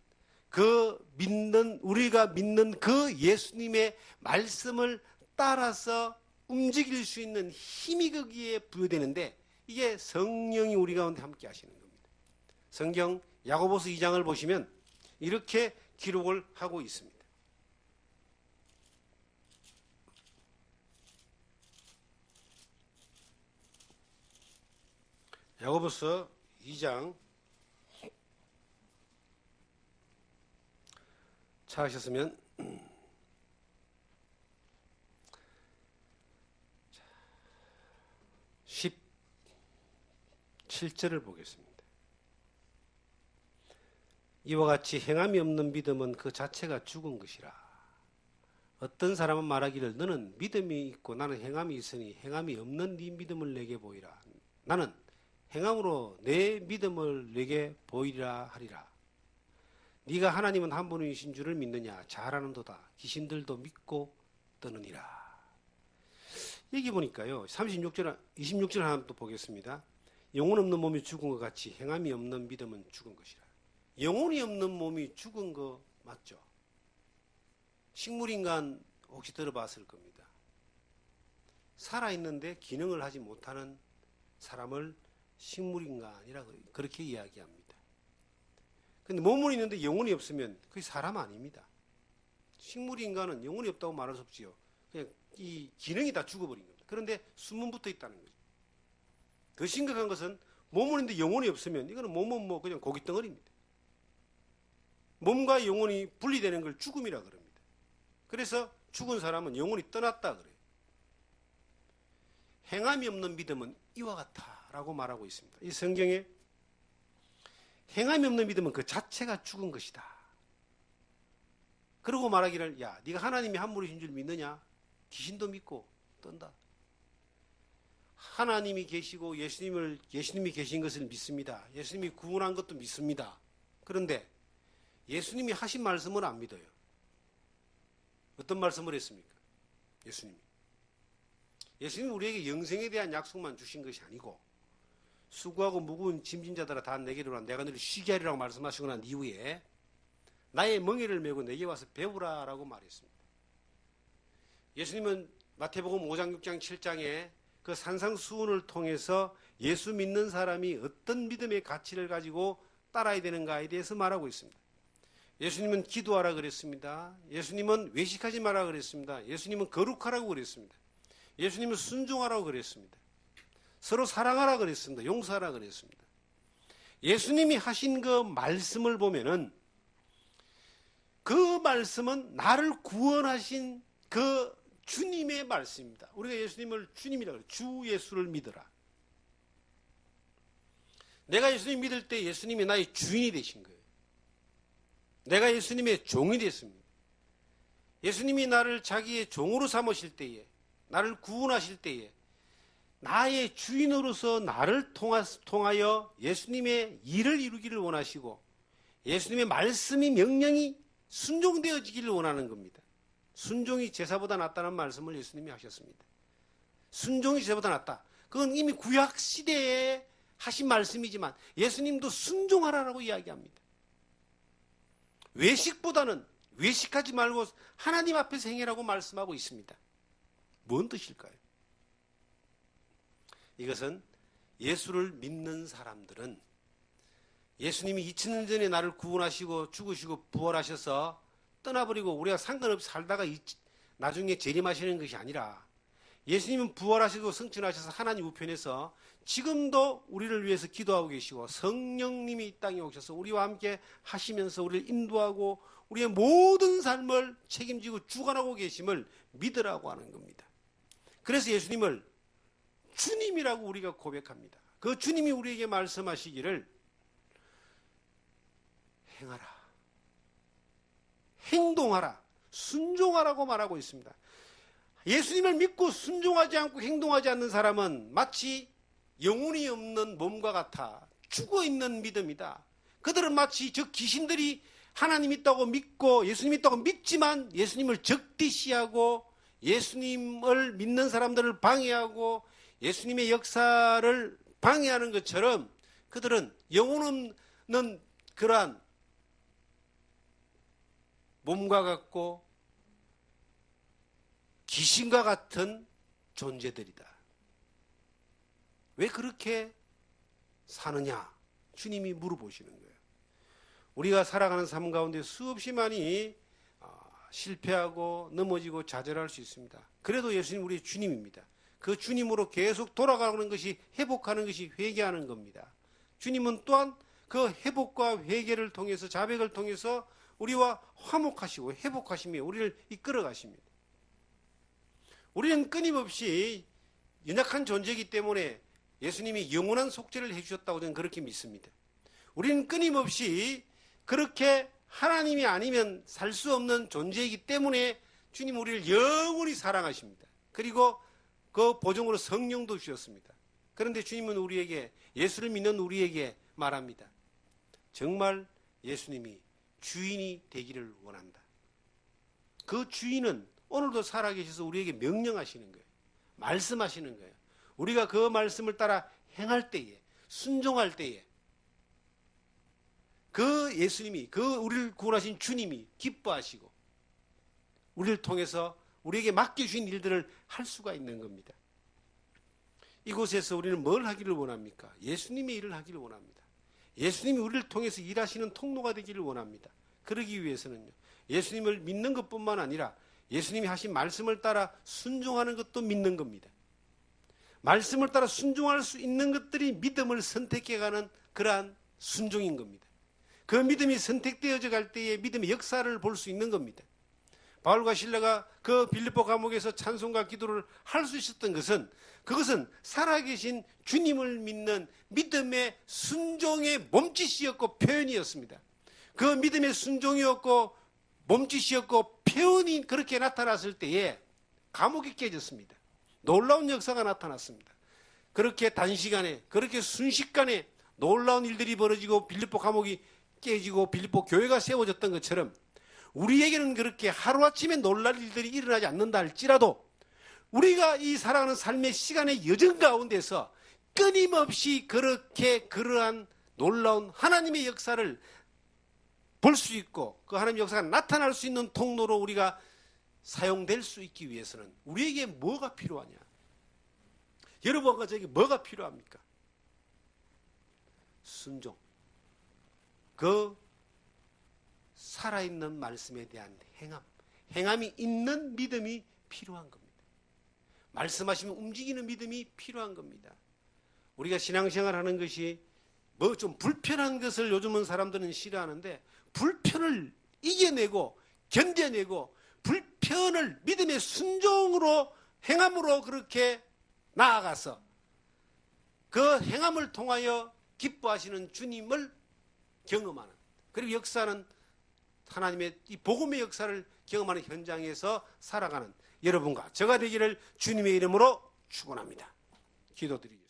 S1: 우리가 믿는 그 예수님의 말씀을 따라서 움직일 수 있는 힘이 거기에 부여되는데 이게 성령이 우리 가운데 함께 하시는 겁니다. 성경 야고보서 2장을 보시면 이렇게 기록을 하고 있습니다. 야고보서 2장 찾으셨으면 17절을 보겠습니다. 이와 같이 행함이 없는 믿음은 그 자체가 죽은 것이라. 어떤 사람은 말하기를 너는 믿음이 있고 나는 행함이 있으니 행함이 없는 네 믿음을 내게 보이라. 나는 행함으로 내 믿음을 내게 보이리라 하리라. 네가 하나님은 한 분이신 줄을 믿느냐? 잘 아는도다. 귀신들도 믿고 떠느니라. 여기 보니까요. 26절 하나 또 보겠습니다. 영혼 없는 몸이 죽은 것 같이 행함이 없는 믿음은 죽은 것이라. 영혼이 없는 몸이 죽은 거 맞죠? 식물인간 혹시 들어봤을 겁니다. 살아있는데 기능을 하지 못하는 사람을 식물인간이라고 그렇게 이야기합니다. 근데 몸은 있는데 영혼이 없으면 그게 사람 아닙니다. 식물인간은 영혼이 없다고 말할 수 없지요. 그냥 이 기능이 다 죽어버린 겁니다. 그런데 숨은 붙어 있다는 거죠. 더 심각한 것은 몸은 있는데 영혼이 없으면 이거는 몸은 뭐 그냥 고깃덩어리입니다. 몸과 영혼이 분리되는 걸 죽음이라 그럽니다. 그래서 죽은 사람은 영혼이 떠났다 그래요. 행함이 없는 믿음은 이와 같다라고 말하고 있습니다. 이 성경에 행함이 없는 믿음은 그 자체가 죽은 것이다. 그러고 말하기를 야 네가 하나님이 한 분이신 줄 믿느냐? 귀신도 믿고 떤다. 하나님이 계시고 예수님이 계신 것을 믿습니다. 예수님이 구원한 것도 믿습니다. 그런데 예수님이 하신 말씀을 안 믿어요. 어떤 말씀을 했습니까? 예수님이 우리에게 영생에 대한 약속만 주신 것이 아니고 수고하고 무거운 짐진 자들아 다 내게로 오라 내가 너를 쉬게 하리라고 말씀하시고 난 이후에 나의 멍에를 메고 내게 와서 배우라라고 말했습니다. 예수님은 마태복음 5장, 6장, 7장에 그 산상수훈을 통해서 예수 믿는 사람이 어떤 믿음의 가치를 가지고 따라야 되는가에 대해서 말하고 있습니다. 예수님은 기도하라 그랬습니다. 예수님은 외식하지 마라 그랬습니다. 예수님은 거룩하라고 그랬습니다. 예수님은 순종하라고 그랬습니다. 서로 사랑하라 그랬습니다. 용서하라 그랬습니다. 예수님이 하신 그 말씀을 보면은 그 말씀은 나를 구원하신 그 주님의 말씀입니다. 우리가 예수님을 주님이라고 해요. 주 예수를 믿어라. 내가 예수님 믿을 때 예수님이 나의 주인이 되신 거예요. 내가 예수님의 종이 됐습니다. 예수님이 나를 자기의 종으로 삼으실 때에 나를 구원하실 때에 나의 주인으로서 나를 통하여 예수님의 일을 이루기를 원하시고 예수님의 말씀이 명령이 순종되어지기를 원하는 겁니다. 순종이 제사보다 낫다는 말씀을 예수님이 하셨습니다. 순종이 제사보다 낫다. 그건 이미 구약 시대에 하신 말씀이지만 예수님도 순종하라라고 이야기합니다. 외식보다는 외식하지 말고 하나님 앞에서 행해라고 말씀하고 있습니다. 뭔 뜻일까요? 이것은 예수를 믿는 사람들은 예수님이 2000년 전에 나를 구원하시고 죽으시고 부활하셔서 떠나버리고 우리가 상관없이 살다가 나중에 재림하시는 것이 아니라 예수님은 부활하시고 승천하셔서 하나님 우편에서 지금도 우리를 위해서 기도하고 계시고 성령님이 이 땅에 오셔서 우리와 함께 하시면서 우리를 인도하고 우리의 모든 삶을 책임지고 주관하고 계심을 믿으라고 하는 겁니다. 그래서 예수님을 주님이라고 우리가 고백합니다. 그 주님이 우리에게 말씀하시기를 행하라, 행동하라, 순종하라고 말하고 있습니다. 예수님을 믿고 순종하지 않고 행동하지 않는 사람은 마치 영혼이 없는 몸과 같아 죽어있는 믿음이다. 그들은 마치 저 귀신들이 하나님 있다고 믿고 예수님 있다고 믿지만 예수님을 적대시하고 예수님을 믿는 사람들을 방해하고 예수님의 역사를 방해하는 것처럼 그들은 영혼 없는 그러한 몸과 같고 귀신과 같은 존재들이다. 왜 그렇게 사느냐? 주님이 물어보시는 거예요. 우리가 살아가는 삶 가운데 수없이 많이 실패하고 넘어지고 좌절할 수 있습니다. 그래도 예수님 우리의 주님입니다. 그 주님으로 계속 돌아가는 것이 회복하는 것이 회개하는 겁니다. 주님은 또한 그 회복과 회개를 통해서 자백을 통해서 우리와 화목하시고 회복하시며 우리를 이끌어 가십니다. 우리는 끊임없이 연약한 존재이기 때문에 예수님이 영원한 속죄를 해주셨다고 저는 그렇게 믿습니다. 우리는 끊임없이 그렇게 하나님이 아니면 살 수 없는 존재이기 때문에 주님 우리를 영원히 사랑하십니다. 그리고 그 보증으로 성령도 주셨습니다. 그런데 주님은 우리에게 예수를 믿는 우리에게 말합니다. 정말 예수님이 주인이 되기를 원한다. 그 주인은 오늘도 살아계셔서 우리에게 명령하시는 거예요. 말씀하시는 거예요. 우리가 그 말씀을 따라 행할 때에 순종할 때에 그 예수님이, 그 우리를 구원하신 주님이 기뻐하시고 우리를 통해서 우리에게 맡겨주신 일들을 할 수가 있는 겁니다. 이곳에서 우리는 뭘 하기를 원합니까? 예수님의 일을 하기를 원합니다. 예수님이 우리를 통해서 일하시는 통로가 되기를 원합니다. 그러기 위해서는요, 예수님을 믿는 것뿐만 아니라 예수님이 하신 말씀을 따라 순종하는 것도 믿는 겁니다. 말씀을 따라 순종할 수 있는 것들이 믿음을 선택해가는 그러한 순종인 겁니다. 그 믿음이 선택되어져 갈 때에 믿음의 역사를 볼 수 있는 겁니다. 바울과 실라가 그 빌립보 감옥에서 찬송과 기도를 할 수 있었던 것은, 그것은 살아계신 주님을 믿는 믿음의 순종의 몸짓이었고 표현이었습니다. 그 믿음의 순종이었고 몸짓이었고 표현이 그렇게 나타났을 때에 감옥이 깨졌습니다. 놀라운 역사가 나타났습니다. 그렇게 단시간에, 그렇게 순식간에 놀라운 일들이 벌어지고 빌립보 감옥이 깨지고 빌립보 교회가 세워졌던 것처럼 우리에게는 그렇게 하루아침에 놀랄 일들이 일어나지 않는다 할지라도 우리가 이 살아가는 삶의 시간의 여정 가운데서 끊임없이 그렇게 그러한 놀라운 하나님의 역사를 볼 수 있고 그 하나님의 역사가 나타날 수 있는 통로로 우리가 사용될 수 있기 위해서는 우리에게 뭐가 필요하냐? 여러분과 저에게 뭐가 필요합니까? 순종. 그 살아있는 말씀에 대한 행함. 행함이 있는 믿음이 필요한 겁니다. 말씀하시면 움직이는 믿음이 필요한 겁니다. 우리가 신앙생활 하는 것이 뭐 좀 불편한 것을 요즘은 사람들은 싫어하는데 불편을 이겨내고 견뎌내고 불편을 믿음의 순종으로 행함으로 그렇게 나아가서 그 행함을 통하여 기뻐하시는 주님을 경험하는, 그리고 역사는 하나님의 이 복음의 역사를 경험하는 현장에서 살아가는 여러분과 저가 되기를 주님의 이름으로 축원합니다. 기도드리겠습니다.